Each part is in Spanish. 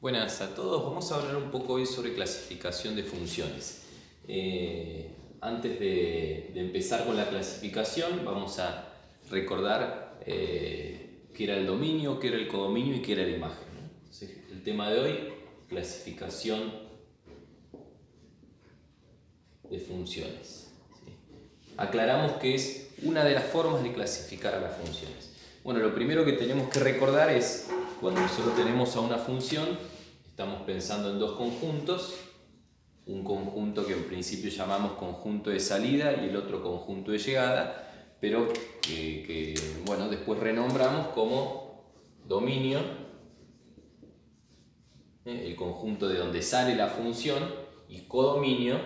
Buenas a todos, vamos a hablar un poco hoy sobre clasificación de funciones. Antes de empezar con la clasificación, vamos a recordar qué era el dominio, qué era el codominio y qué era la imagen, ¿no? Entonces, el tema de hoy, clasificación de funciones. ¿Sí? Aclaramos que es una de las formas de clasificar a las funciones. Bueno, lo primero que tenemos que recordar es cuando nosotros tenemos a una función, estamos pensando en dos conjuntos, un conjunto que en principio llamamos conjunto de salida y el otro conjunto de llegada, pero que bueno, después renombramos como dominio, el conjunto de donde sale la función, y codominio,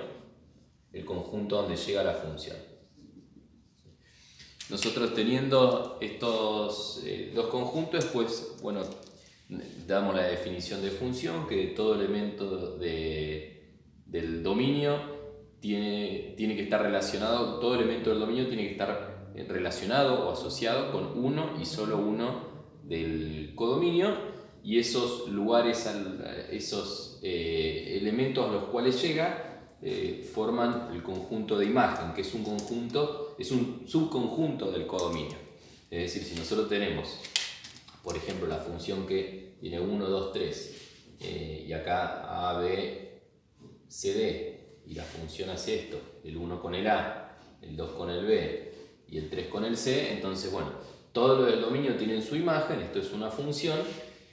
el conjunto donde llega la función. Nosotros teniendo estos dos conjuntos, pues bueno, damos la definición de función, que todo elemento del dominio tiene que estar relacionado, todo elemento del dominio tiene que estar relacionado o asociado con uno y solo uno del codominio, y esos lugares, esos elementos a los cuales llega, forman el conjunto de imagen, que es un conjunto, es un subconjunto del codominio. Es decir, si nosotros tenemos, por ejemplo, la función que tiene 1, 2, 3, y acá A, B, C, D, y la función hace esto, el 1 con el A, el 2 con el B y el 3 con el C, entonces bueno, todo lo del dominio tiene su imagen, esto es una función,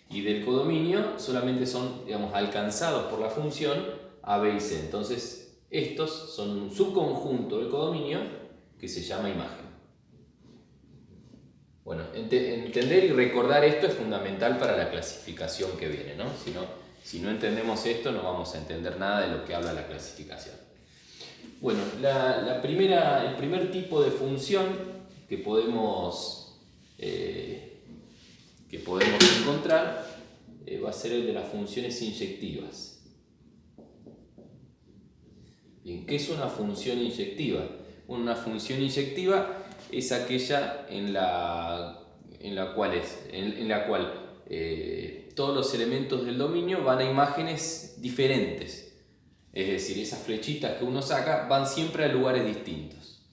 y del codominio solamente son, digamos, alcanzados por la función A, B y C. Entonces estos son un subconjunto del codominio que se llama imagen. Bueno, entender y recordar esto es fundamental para la clasificación que viene, ¿no? Si no entendemos esto, no vamos a entender nada de lo que habla la clasificación. Bueno, el primer tipo de función que podemos encontrar va a ser el de las funciones inyectivas. Bien, ¿qué es una función inyectiva? Bueno, una función inyectiva es aquella en la cual todos los elementos del dominio van a imágenes diferentes. Es decir, esas flechitas que uno saca van siempre a lugares distintos.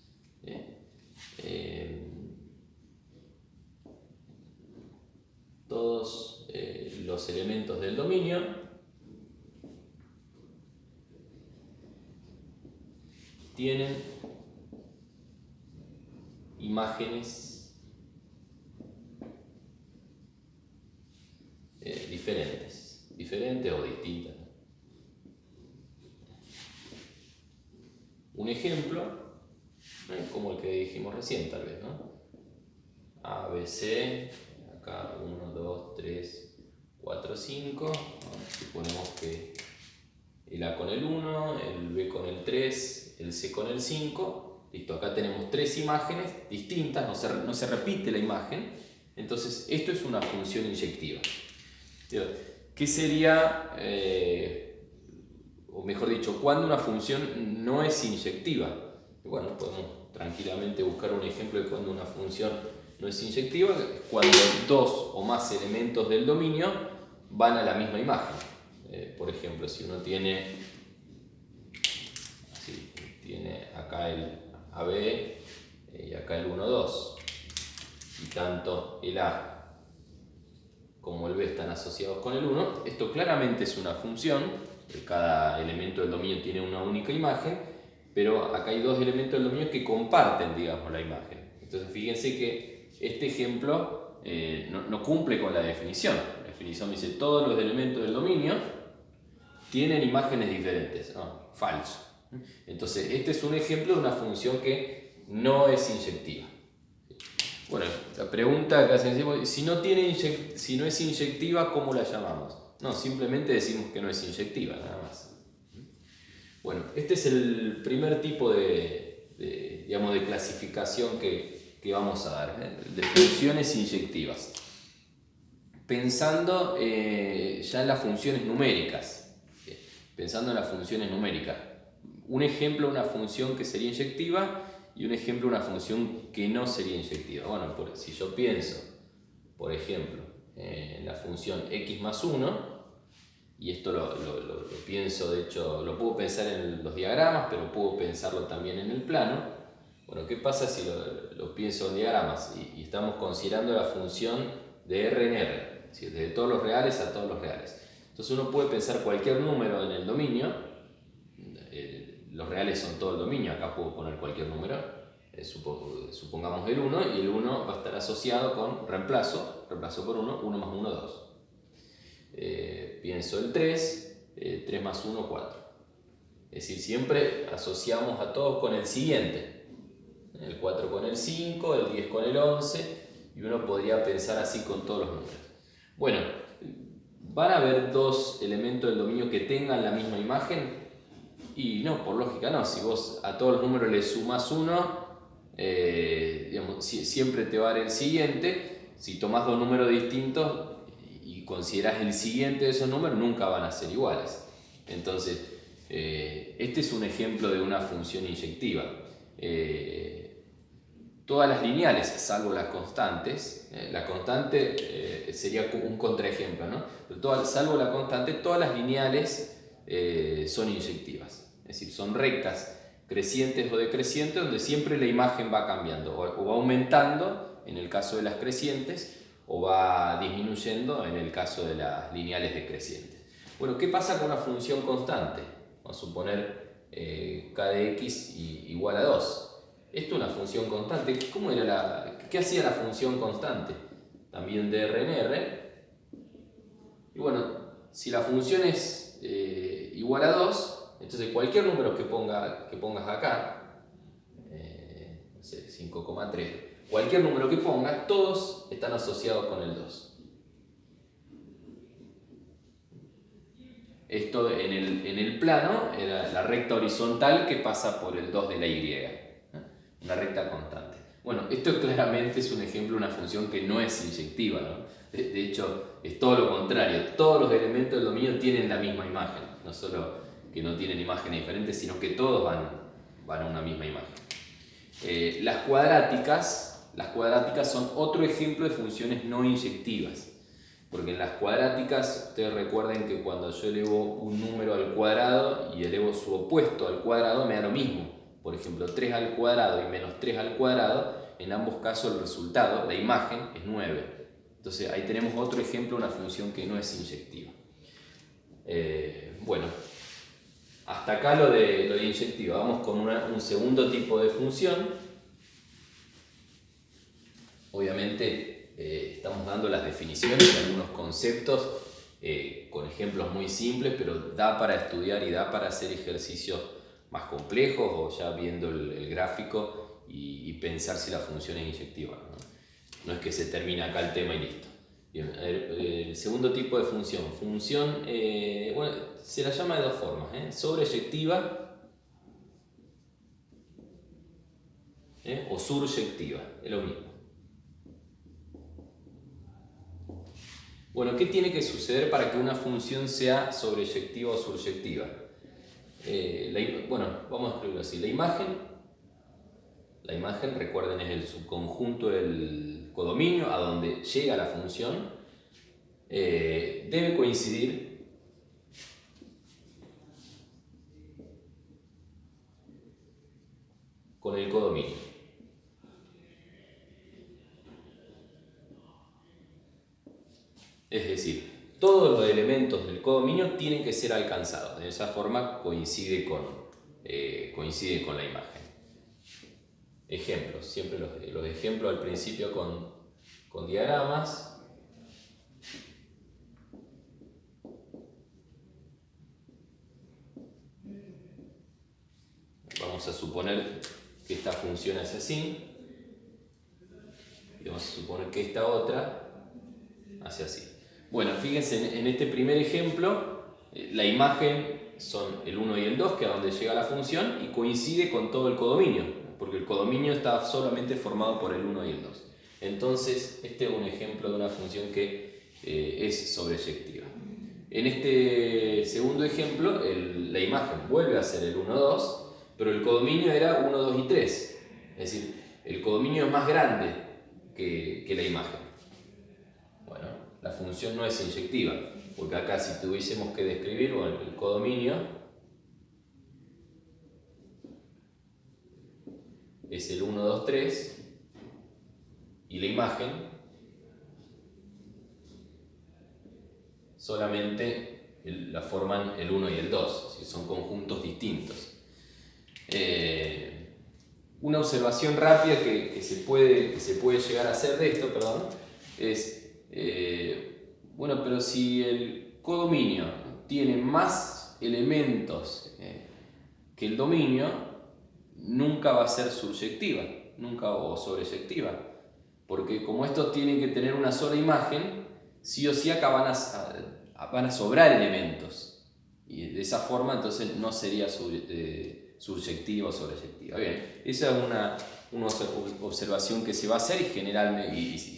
Todos los elementos del dominio tienen imágenes diferentes o distintas. Un ejemplo, como el que dijimos recién tal vez, ¿no? A, B, C, acá 1, 2, 3, 4, 5, suponemos que el A con el 1, el B con el 3, el C con el 5, listo, acá tenemos tres imágenes distintas, no se repite la imagen, entonces esto es una función inyectiva. ¿Qué sería, o mejor dicho, cuando una función no es inyectiva? Bueno, podemos tranquilamente buscar un ejemplo de cuando una función no es inyectiva, cuando dos o más elementos del dominio van a la misma imagen. Por ejemplo, si uno tiene acá el AB y acá el 1, 2, y tanto el A como el B están asociados con el 1, esto claramente es una función, cada elemento del dominio tiene una única imagen, pero acá hay dos elementos del dominio que comparten, digamos, la imagen. Entonces fíjense que este ejemplo no cumple con la definición. La definición dice todos los elementos del dominio tienen imágenes diferentes. No, falso. Entonces este es un ejemplo de una función que no es inyectiva. Bueno, la pregunta que hacemos es, si no es inyectiva, ¿cómo la llamamos? No, simplemente decimos que no es inyectiva, nada más. Bueno, este es el primer tipo de clasificación que vamos a dar, de funciones inyectivas. Pensando ya en las funciones numéricas. Pensando en las funciones numéricas. Un ejemplo de una función que sería inyectiva y un ejemplo de una función que no sería inyectiva. Bueno, si yo pienso, por ejemplo, en la función x más 1, y esto lo pienso, de hecho, lo puedo pensar en los diagramas, pero puedo pensarlo también en el plano. Bueno, ¿qué pasa si lo pienso en diagramas y estamos considerando la función de R en R? ¿Sí? Desde todos los reales a todos los reales. Entonces uno puede pensar cualquier número en el dominio, los reales son todo el dominio, acá puedo poner cualquier número, supongamos el 1, y el 1 va a estar asociado con reemplazo por 1, 1 más 1, 2. Pienso el 3, 3 más 1, 4. Es decir, siempre asociamos a todos con el siguiente. El 4 con el 5, el 10 con el 11, y uno podría pensar así con todos los números. Bueno, ¿van a haber dos elementos del dominio que tengan la misma imagen? Y no, por lógica no. Si vos a todos los números le sumas 1, siempre te va a dar el siguiente. Si tomás dos números distintos y considerás el siguiente de esos números, nunca van a ser iguales. Entonces, este es un ejemplo de una función inyectiva. Todas las lineales, salvo las constantes, la constante sería un contraejemplo, ¿no? Pero salvo la constante, todas las lineales son inyectivas. Es decir, son rectas crecientes o decrecientes donde siempre la imagen va cambiando o va aumentando en el caso de las crecientes o va disminuyendo en el caso de las lineales decrecientes. Bueno, ¿qué pasa con una función constante? Vamos a suponer k de x igual a 2. Esto es una función constante. ¿Qué hacía la función constante? También de R en R. Y bueno, si la función es igual a 2, entonces cualquier número que pongas acá, no sé, 5,3, cualquier número que pongas, todos están asociados con el 2. Esto en el plano era la recta horizontal que pasa por el 2 de la y, una recta constante. Bueno, esto claramente es un ejemplo de una función que no es inyectiva, ¿no? De hecho, es todo lo contrario. Todos los elementos del dominio tienen la misma imagen, no solo que no tienen imágenes diferentes, sino que todos van a una misma imagen. Las cuadráticas son otro ejemplo de funciones no inyectivas. Porque en las cuadráticas, ustedes recuerden que cuando yo elevo un número al cuadrado y elevo su opuesto al cuadrado, me da lo mismo. Por ejemplo, 3 al cuadrado y menos 3 al cuadrado, en ambos casos el resultado, la imagen, es 9. Entonces ahí tenemos otro ejemplo de una función que no es inyectiva. Bueno, hasta acá lo de inyectiva. Vamos con un segundo tipo de función. Obviamente estamos dando las definiciones de algunos conceptos con ejemplos muy simples, pero da para estudiar y da para hacer ejercicios más complejos o ya viendo el gráfico y pensar si la función es inyectiva, ¿no? No es que se termina acá el tema y listo. Bien, el segundo tipo de función, bueno, se la llama de dos formas, sobreyectiva o suryectiva, es lo mismo. Bueno, ¿qué tiene que suceder para que una función sea sobreyectiva o suryectiva? Bueno, vamos a escribirlo así. La imagen, recuerden, es el subconjunto del codominio a donde llega la función. Debe coincidir con el codominio. Es decir, todos los elementos del codominio tienen que ser alcanzados. De esa forma coincide con la imagen. Ejemplos, siempre los ejemplos al principio con diagramas. Vamos a suponer que esta función es así. Y vamos a suponer que esta otra hace así. Bueno, fíjense, en este primer ejemplo, la imagen son el 1 y el 2, que es donde llega la función, y coincide con todo el codominio, porque el codominio está solamente formado por el 1 y el 2. Entonces, este es un ejemplo de una función que es sobreyectiva. En este segundo ejemplo, la imagen vuelve a ser el 1, 2, pero el codominio era 1, 2 y 3. Es decir, el codominio es más grande que la imagen. Bueno, la función no es inyectiva. porque acá si tuviésemos que describir, bueno, el codominio es el 1, 2, 3 y la imagen solamente la forman el 1 y el 2, si son conjuntos distintos. Una observación rápida que se puede llegar a hacer de esto, perdón, es, bueno, pero si el codominio tiene más elementos que el dominio, nunca va a ser subyectiva, nunca o sobreyectiva, porque como estos tienen que tener una sola imagen, sí o sí acá van a sobrar elementos, y de esa forma entonces no sería subyectiva o sobreyectiva. Bien, esa es una observación que se va a hacer y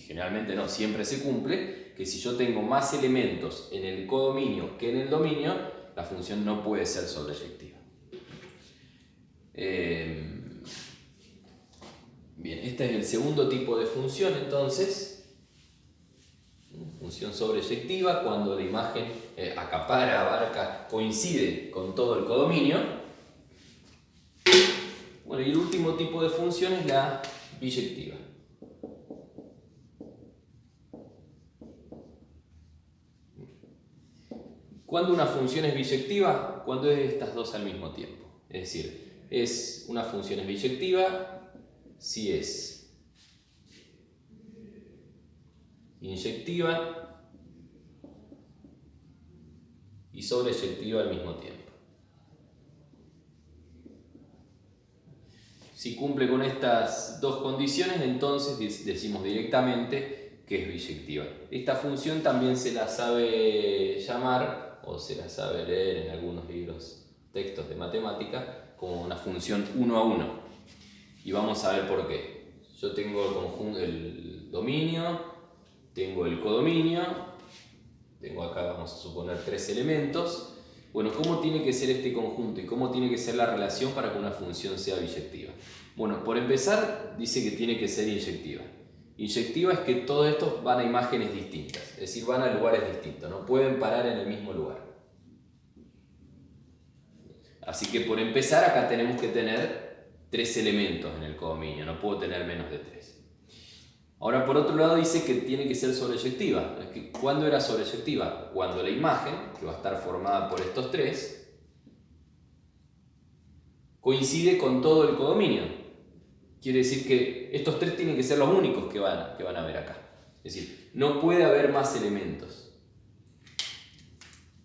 generalmente no, siempre se cumple, que si yo tengo más elementos en el codominio que en el dominio, la función no puede ser sobreyectiva. Bien, este es el segundo tipo de función entonces, función sobreyectiva, cuando la imagen acapara, abarca, coincide con todo el codominio. Bueno, y el último tipo de función es la biyectiva. ¿Cuándo una función es biyectiva? Cuando es de estas dos al mismo tiempo. Es decir, una función es biyectiva si es inyectiva y sobreyectiva al mismo tiempo. Si cumple con estas dos condiciones, entonces decimos directamente que es biyectiva. Esta función también se la sabe llamar o se la sabe leer en algunos libros, textos de matemática, como una función 1 a 1. Y vamos a ver por qué. Yo tengo el conjunto, el dominio, tengo el codominio, tengo acá, vamos a suponer, 3 elementos. Bueno, ¿cómo tiene que ser este conjunto y cómo tiene que ser la relación para que una función sea biyectiva? Bueno, por empezar, dice que tiene que ser inyectiva. Inyectiva es que todos estos van a imágenes distintas, es decir, van a lugares distintos, no pueden parar en el mismo lugar. Así que por empezar, acá tenemos que tener 3 elementos en el codominio, no puedo tener menos de 3. Ahora, por otro lado, dice que tiene que ser sobreyectiva. ¿Cuándo era sobreyectiva? Cuando la imagen, que va a estar formada por estos 3, coincide con todo el codominio. Quiere decir que estos 3 tienen que ser los únicos que van a ver acá. Es decir, no puede haber más elementos.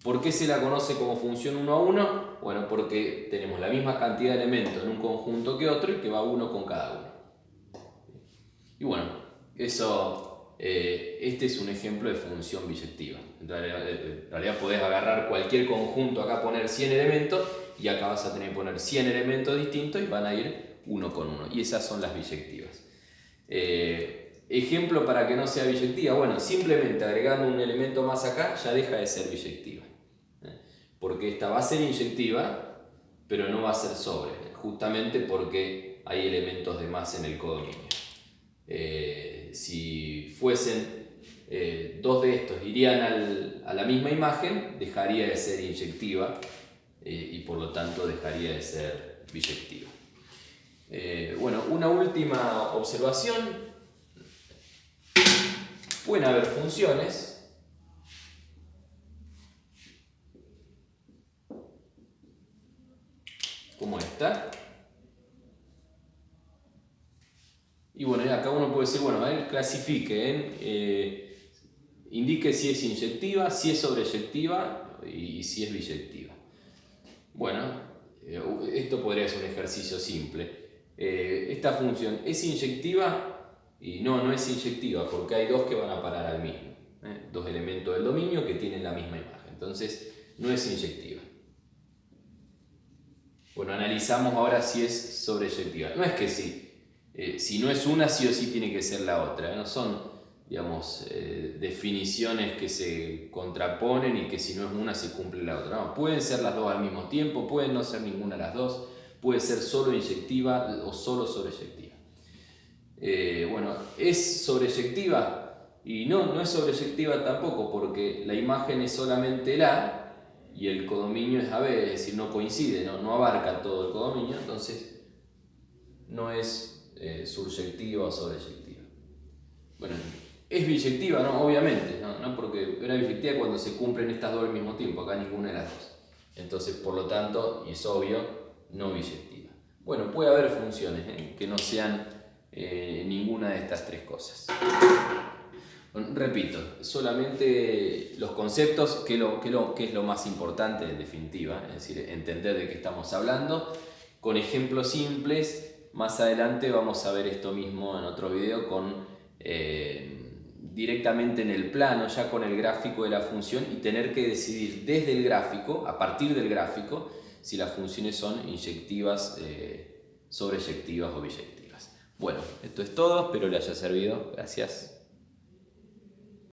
¿Por qué se la conoce como función 1 a 1? Bueno, porque tenemos la misma cantidad de elementos en un conjunto que otro y que va uno con cada uno. Y bueno, este es un ejemplo de función biyectiva. En realidad podés agarrar cualquier conjunto, acá poner 100 elementos y acá vas a tener que poner 100 elementos distintos y van a ir uno con uno. Y esas son las biyectivas. Ejemplo para que no sea biyectiva, bueno, simplemente agregando un elemento más acá ya deja de ser biyectiva. Porque esta va a ser inyectiva, pero no va a ser sobre, justamente porque hay elementos de más en el codominio. Si fuesen 2 de estos irían a la misma imagen, dejaría de ser inyectiva y por lo tanto dejaría de ser biyectiva. Bueno, una última observación. Pueden haber funciones como esta. Y bueno, acá uno puede decir, bueno, clasifique, indique si es inyectiva, si es sobreyectiva y si es biyectiva. Bueno, esto podría ser un ejercicio simple. Esta función es inyectiva y no es inyectiva porque hay 2 que van a parar al mismo. 2 elementos del dominio que tienen la misma imagen. Entonces, no es inyectiva. Bueno, analizamos ahora si es sobreyectiva. No es que sí. Si no es una, sí o sí tiene que ser la otra. No son, digamos, definiciones que se contraponen y que si no es una se cumple la otra. No, pueden ser las 2 al mismo tiempo, pueden no ser ninguna de las 2, puede ser solo inyectiva o solo sobreyectiva. Bueno, ¿es sobreyectiva? Y no es sobreyectiva tampoco, porque la imagen es solamente el A y el codominio es AB, es decir, no coincide, no abarca todo el codominio, entonces no es suryectiva o sobreyectiva. Bueno, es biyectiva, ¿no? Obviamente, ¿no? Porque era biyectiva cuando se cumplen estas dos al mismo tiempo, acá ninguna de las dos. Entonces, por lo tanto, y es obvio, no biyectiva. Bueno, puede haber funciones que no sean ninguna de estas tres cosas. Bueno, repito, solamente los conceptos, que es lo más importante en definitiva, es decir, entender de qué estamos hablando, con ejemplos simples. Más adelante vamos a ver esto mismo en otro video con directamente en el plano, ya con el gráfico de la función, y tener que decidir desde el gráfico, a partir del gráfico, si las funciones son inyectivas, sobreyectivas o biyectivas. Bueno, esto es todo, espero le haya servido. Gracias.